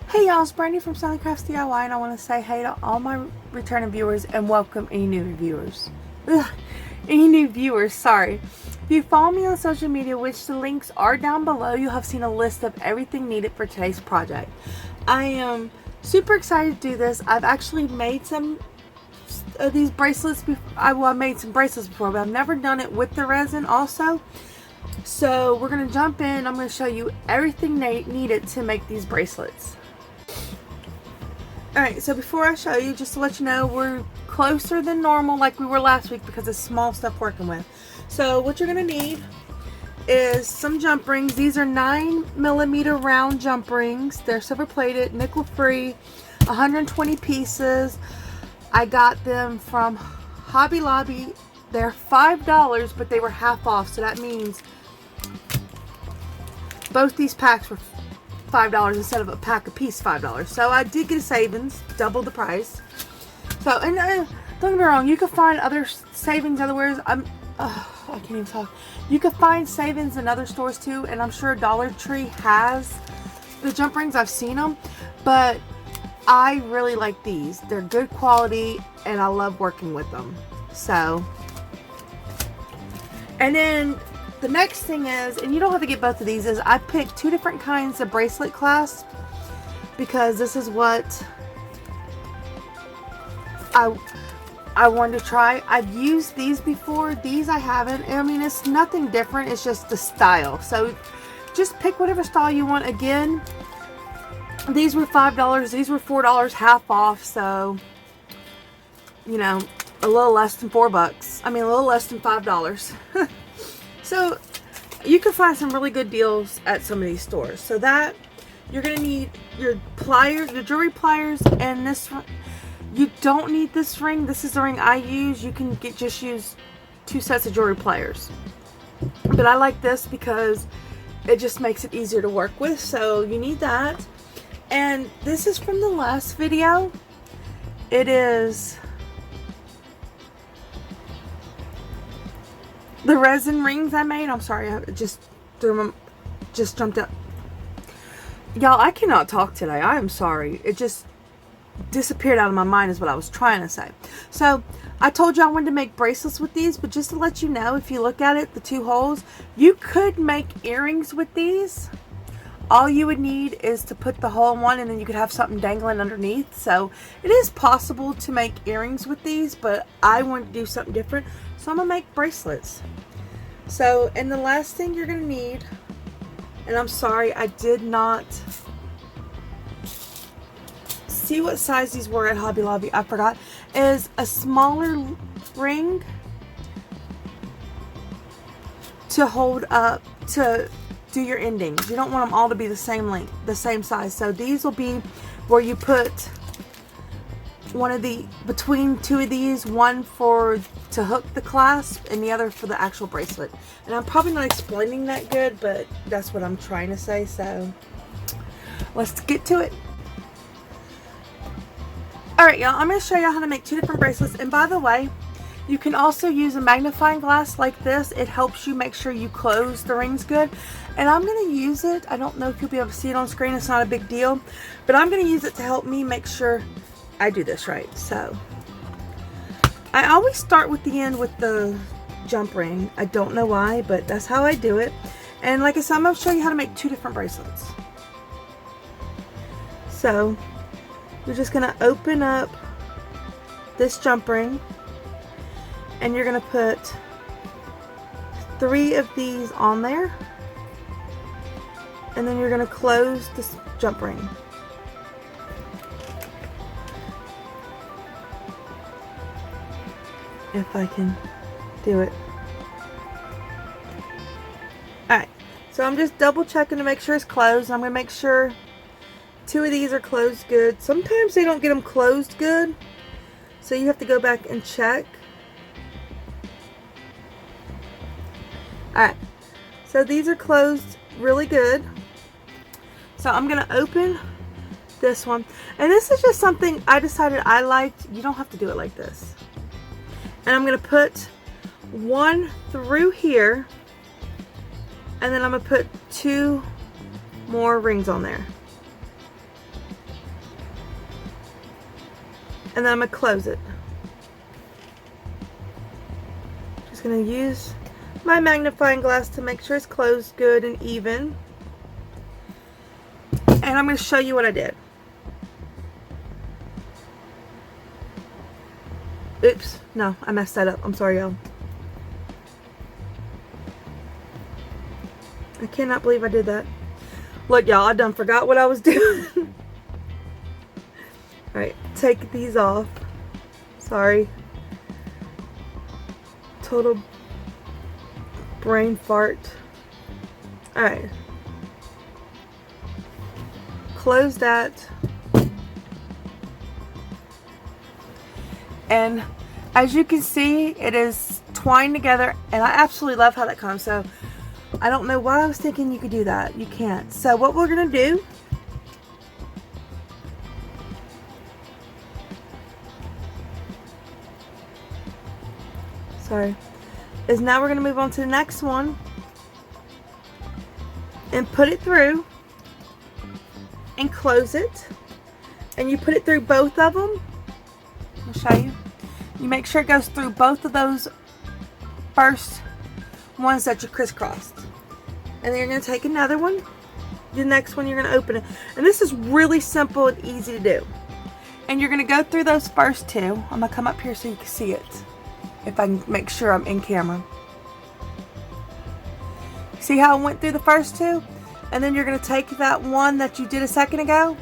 Hey y'all, it's Brandy from Selling Crafts DIY, and I want to say hey to all my returning viewers and welcome any new viewers. Sorry. If you follow me on social media, which the links are down below, you'll have seen a list of everything needed for today's project. I am super excited to do this. I've actually made some of these bracelets before. I made some bracelets before, but I've never done it with the resin also. So we're going to jump in. I'm going to show you everything needed to make these bracelets. Alright, so before I show you, just to let you know, we're closer than normal like we were last week because it's small stuff working with. So what you're going to need is some jump rings. These are 9mm round jump rings. They're silver plated, nickel free, 120 pieces. I got them from Hobby Lobby. They're $5, but they were half off, so that means both these packs were $5 instead of a pack a piece $5. So I did get a savings, double the price. So, and don't get me wrong, you can find other savings otherwise. I can't even talk. You can find savings in other stores too, and I'm sure Dollar Tree has the jump rings. I've seen them, but I really like these. They're good quality, and I love working with them. So, and then the next thing is, and you don't have to get both of these, is I picked two different kinds of bracelet clasps because this is what I wanted to try. I've used these before. These I haven't. I mean, it's nothing different. It's just the style. So just pick whatever style you want. Again, these were $5. These were $4, half off. So, you know, a little less than $4. I mean, a little less than $5. So you can find some really good deals at some of these stores. So that you're going to need your pliers, your jewelry pliers, and this. You don't need this ring. This is the ring I use. You can just use 2 sets of jewelry pliers. But I like this because it just makes it easier to work with. So you need that. And this is from the last video. It is the resin rings I made. I'm sorry, I just jumped up. Y'all, I cannot talk today. I am sorry. It just disappeared out of my mind is what I was trying to say. So I told you I wanted to make bracelets with these, but just to let you know, if you look at it, the 2 holes, you could make earrings with these. All you would need is to put the hole in one, and then you could have something dangling underneath. So it is possible to make earrings with these, but I wanted to do something different, so I'm gonna make bracelets. So, and the last thing you're gonna need, and I'm sorry I did not see what size these were at Hobby Lobby, I forgot, is a smaller ring to hold up to do your endings. You don't want them all to be the same length, the same size. So these will be where you put one of the, between 2 of these, one for to hook the clasp and the other for the actual bracelet. And I'm probably not explaining that good, but that's what I'm trying to say. So let's get to it. Alright y'all, I'm going to show y'all how to make 2 different bracelets. And by the way, you can also use a magnifying glass like this. It helps you make sure you close the rings good. And I'm going to use it. I don't know if you'll be able to see it on screen. It's not a big deal. But I'm going to use it to help me make sure I do this right. So, I always start with the end with the jump ring. I don't know why, but that's how I do it. And like I said, I'm going to show you how to make 2 different bracelets. So, you're just going to open up this jump ring. And you're going to put 3 of these on there. And then you're going to close this jump ring. If I can do it. Alright, so I'm just double checking to make sure it's closed. I'm going to make sure 2 of these are closed good. Sometimes they don't get them closed good, so you have to go back and check. Alright, so these are closed really good. So I'm going to open this one. And this is just something I decided I liked. You don't have to do it like this. And I'm going to put one through here. And then I'm going to put 2 more rings on there. And then I'm going to close it. Just going to use my magnifying glass to make sure it's closed good and even. And I'm going to show you what I did. Oops, no, I messed that up. I'm sorry, y'all. I cannot believe I did that. Look, y'all, I done forgot what I was doing. Alright, take these off. Sorry. Total brain fart. Alright. Close that. And as you can see, it is twined together, and I absolutely love how that comes. So I don't know why I was thinking you could do that. You can't. So what we're going to do is now we're going to move on to the next one and put it through and close it, and you put it through both of them. I'll show you. You make sure it goes through both of those first ones that you crisscrossed, and then you're going to take another one. The next one you're going to open it, and this is really simple and easy to do. And you're going to go through those first two. I'm going to come up here so you can see it, if I can make sure I'm in camera. See how I went through the first two? And then you're going to take that one that you did a second ago,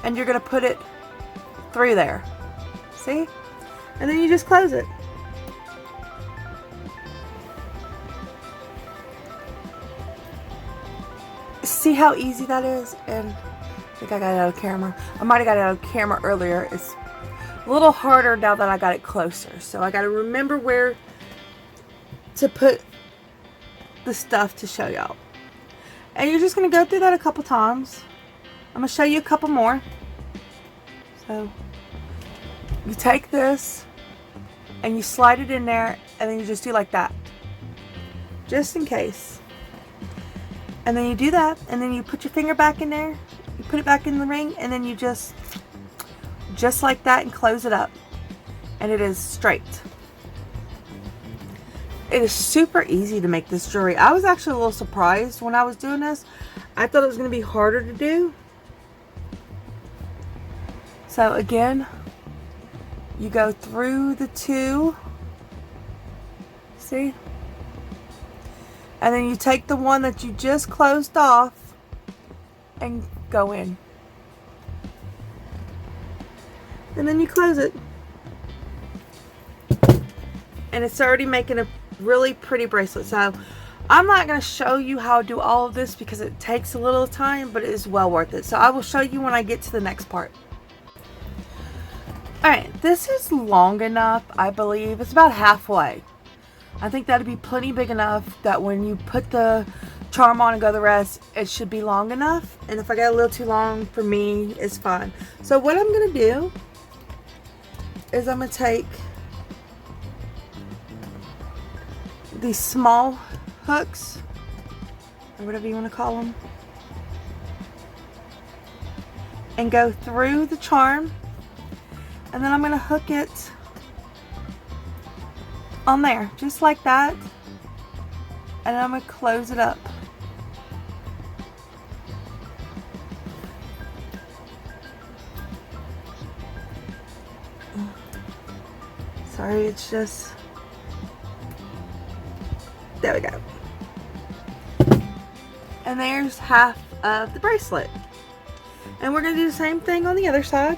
and you're going to put it through there. See? And then you just close it. See how easy that is? And I think I got it out of camera. I might have got it out of camera earlier. It's a little harder now that I got it closer. So I got to remember where to put the stuff to show y'all. And you're just going to go through that a couple times. I'm going to show you a couple more. So you take this and you slide it in there, and then you just do like that, just in case. And then you do that, and then you put your finger back in there, you put it back in the ring, and then you just like that, and close it up, and it is straight. It is super easy to make this jewelry. I was actually a little surprised when I was doing this. I thought it was going to be harder to do. So again, you go through the two, see? And then you take the one that you just closed off and go in. And then you close it. And it's already making a really pretty bracelet. So I'm not going to show you how to do all of this because it takes a little time, but it is well worth it. So I will show you when I get to the next part. Alright, this is long enough, I believe. It's about halfway. I think that'd be plenty big enough that when you put the charm on and go the rest, it should be long enough. And if I get a little too long for me, it's fine. So what I'm going to do is I'm going to take these small hooks, or whatever you want to call them, and go through the charm. And then I'm going to hook it on there, just like that. And I'm going to close it up. Sorry, it's just... There we go. And there's half of the bracelet. And we're going to do the same thing on the other side.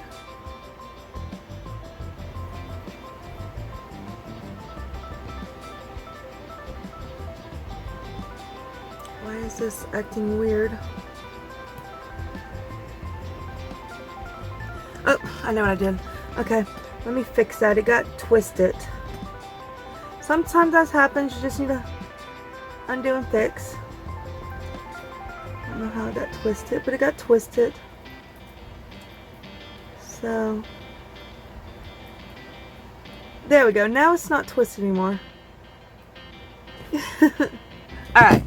Why is this acting weird? Oh, I know what I did. Okay, let me fix that. It got twisted. Sometimes that happens. You just need to undo and fix. I don't know how it got twisted, but it got twisted. So there we go. Now it's not twisted anymore. Alright.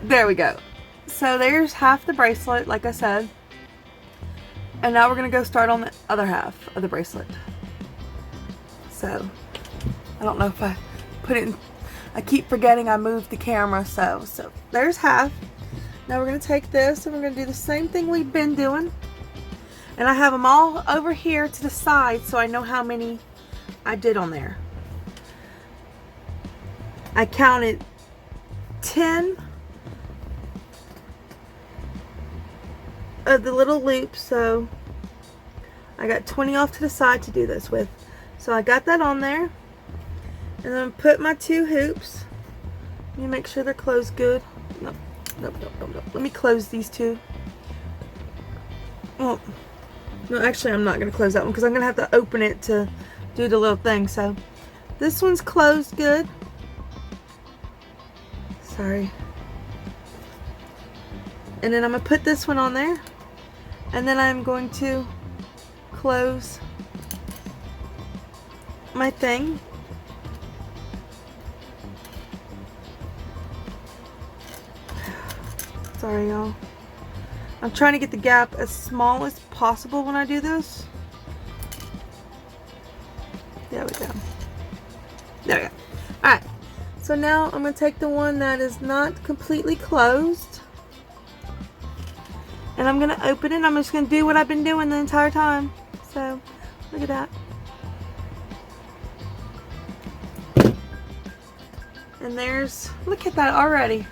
There we go. So there's half the bracelet, like I said. And now we're going to go start on the other half of the bracelet. So, I don't know if I put it in, I keep forgetting I moved the camera, so there's half. Now we're going to take this and we're going to do the same thing we've been doing. And I have them all over here to the side so I know how many I did on there. I counted 10 of the little loops, so I got 20 off to the side to do this with. So I got that on there, and then put my 2 hoops. Let me make sure they're closed good. Nope. Let me close these 2. Oh, no, actually I'm not going to close that one because I'm going to have to open it to do the little thing. So this one's closed good. Sorry. And then I'm going to put this one on there. And then I'm going to close my thing. Sorry, y'all. I'm trying to get the gap as small as possible when I do this. There we go. There we go. Alright. So now I'm going to take the one that is not completely closed. And I'm going to open it. I'm just going to do what I've been doing the entire time. So, look at that. And there's, look at that already.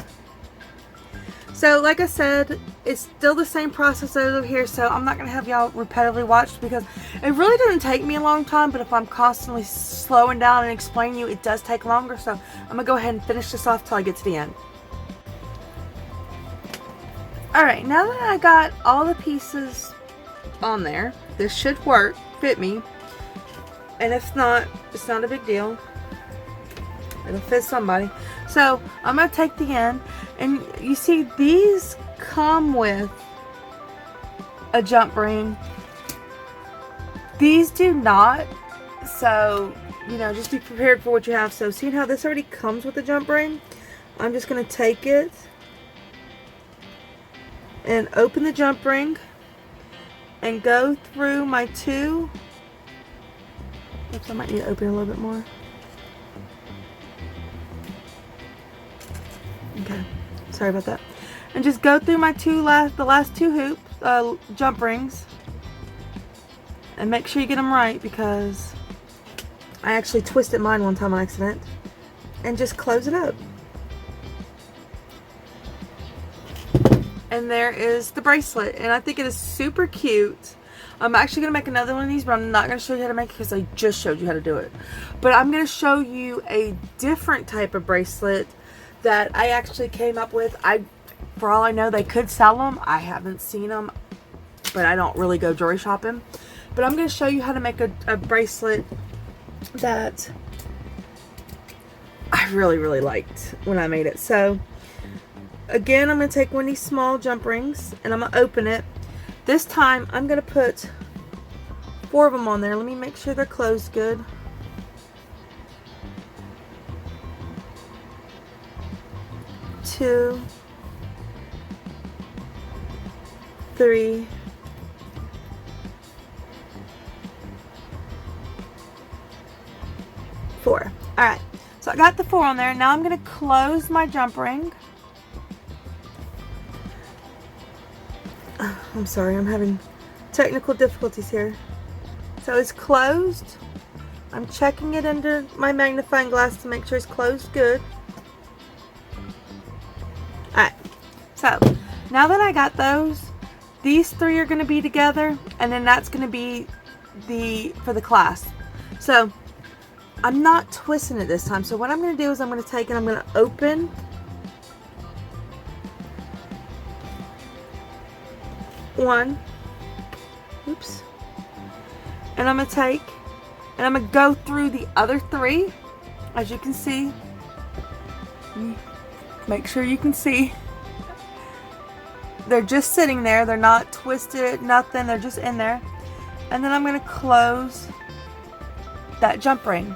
So, like I said, it's still the same process over here. So, I'm not going to have y'all repetitively watch because it really doesn't take me a long time. But if I'm constantly slowing down and explaining you, it does take longer. So, I'm going to go ahead and finish this off till I get to the end. Alright, now that I got all the pieces on there, this should work, fit me. And if not, it's not a big deal. It'll fit somebody. So, I'm going to take the end. And you see, these come with a jump ring. These do not. So, you know, just be prepared for what you have. So, seeing how this already comes with a jump ring, I'm just going to take it and open the jump ring and go through my 2. Oops, I might need to open it a little bit more. Okay, sorry about that. And just go through my the last 2 hoop jump rings, and make sure you get them right because I actually twisted mine one time on accident. And just close it up. And there is the bracelet, and I think it is super cute. I'm actually going to make another one of these, but I'm not going to show you how to make it because I just showed you how to do it. But I'm going to show you a different type of bracelet that I actually came up with. For all I know, they could sell them. I haven't seen them, but I don't really go jewelry shopping. But I'm going to show you how to make a bracelet that I really, really liked when I made it. So, again, I'm going to take one of these small jump rings and I'm going to open it. This time, I'm going to put 4 of them on there. Let me make sure they're closed good. Two, 3, 4. Alright, so I got the 4 on there. Now I'm going to close my jump ring. I'm sorry, I'm having technical difficulties here. So it's closed. I'm checking it under my magnifying glass to make sure it's closed good. Alright, so now that I got those, these 3 are going to be together, and then that's going to be for the clasp. So I'm not twisting it this time. So what I'm going to do is I'm going to take and I'm going to open one. Oops. And I'm going to take and I'm going to go through the other 3. As you can see. Make sure you can see. They're just sitting there. They're not twisted, nothing. They're just in there. And then I'm going to close that jump ring.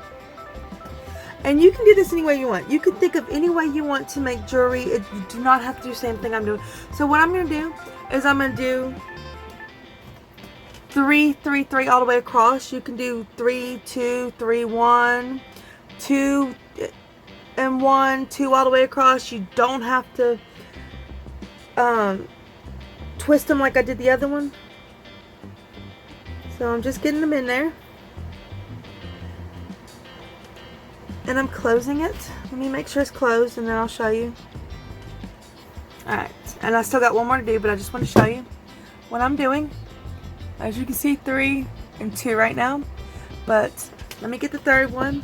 And you can do this any way you want. You can think of any way you want to make jewelry. You do not have to do the same thing I'm doing. So what I'm going to do is I'm going to do 3, 3, 3 all the way across. You can do 3, 2, 3, 1, 2 and 1, 2 all the way across. You don't have to twist them like I did the other one. So I'm just getting them in there. And I'm closing it. Let me make sure it's closed and then I'll show you. Alright, and I still got one more to do, but I just want to show you what I'm doing. As you can see, 3 and 2 right now. But let me get the third one.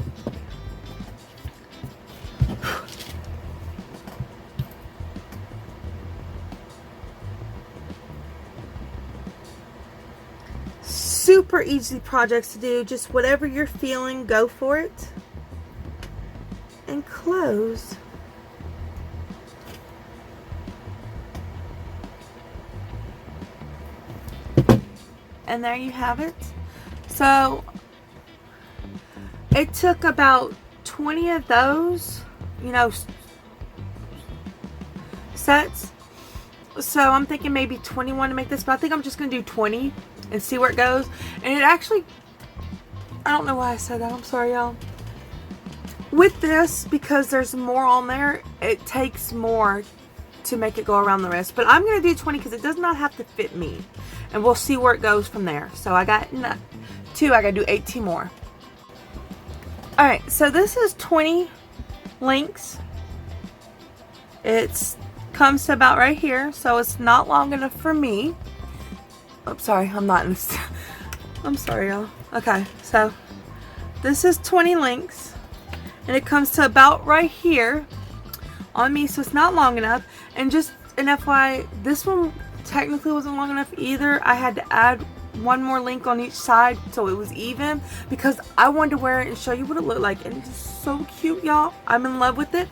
Super easy projects to do. Just whatever you're feeling, go for it. And close. And there you have it. So it took about 20 of those, you know, sets. So I'm thinking maybe 21 to make this, but I think I'm just going to do 20 and see where it goes. And it actually, I don't know why I said that. I'm sorry, y'all. With this, because there's more on there, it takes more to make it go around the wrist. But I'm going to do 20 because it does not have to fit me. And we'll see where it goes from there. So I got 2. I got to do 18 more. Alright, so this is 20 links. It comes to about right here. So it's not long enough for me. Oops, sorry. I'm not in this. I'm sorry, y'all. Okay, so this is 20 links. And it comes to about right here on me, so it's not long enough. And just an FYI, this one technically wasn't long enough either. I had to add one more link on each side so it was even, because I wanted to wear it and show you what it looked like. And it's so cute, y'all. I'm in love with it.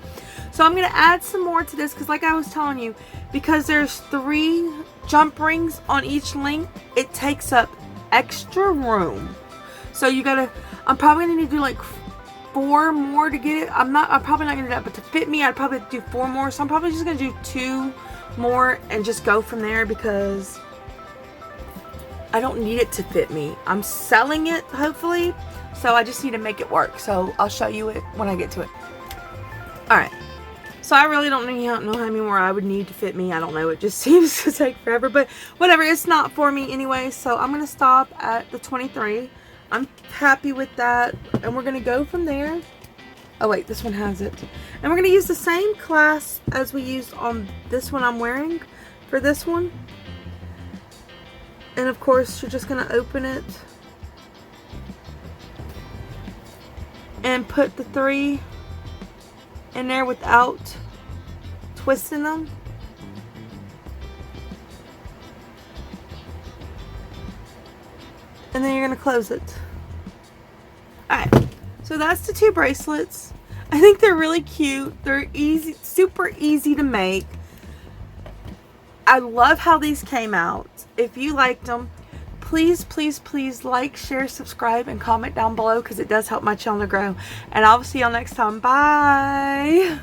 So I'm going to add some more to this because, like I was telling you, because there's 3 jump rings on each link, it takes up extra room. So you gotta, I'm probably going to need to do like 4 more to get it. I'm probably not going to do that, but to fit me, I'd probably do 4 more. So I'm probably just going to do 2 more and just go from there because I don't need it to fit me. I'm selling it, hopefully, so I just need to make it work. So I'll show you it when I get to it. Alright, so I really don't know how many more I would need to fit me. I don't know, it just seems to take forever, but whatever, it's not for me anyway. So I'm going to stop at the 23. I'm happy with that, and we're going to go from there. Oh wait, this one has it. And we're going to use the same clasp as we used on this one I'm wearing for this one. And of course, you're just going to open it and put the 3 in there without twisting them. And then you're going to close it. Alright, so that's the 2 bracelets. I think they're really cute. They're easy, super easy to make. I love how these came out. If you liked them, please, please, please like, share, subscribe, and comment down below because it does help my channel to grow. And I'll see y'all next time. Bye!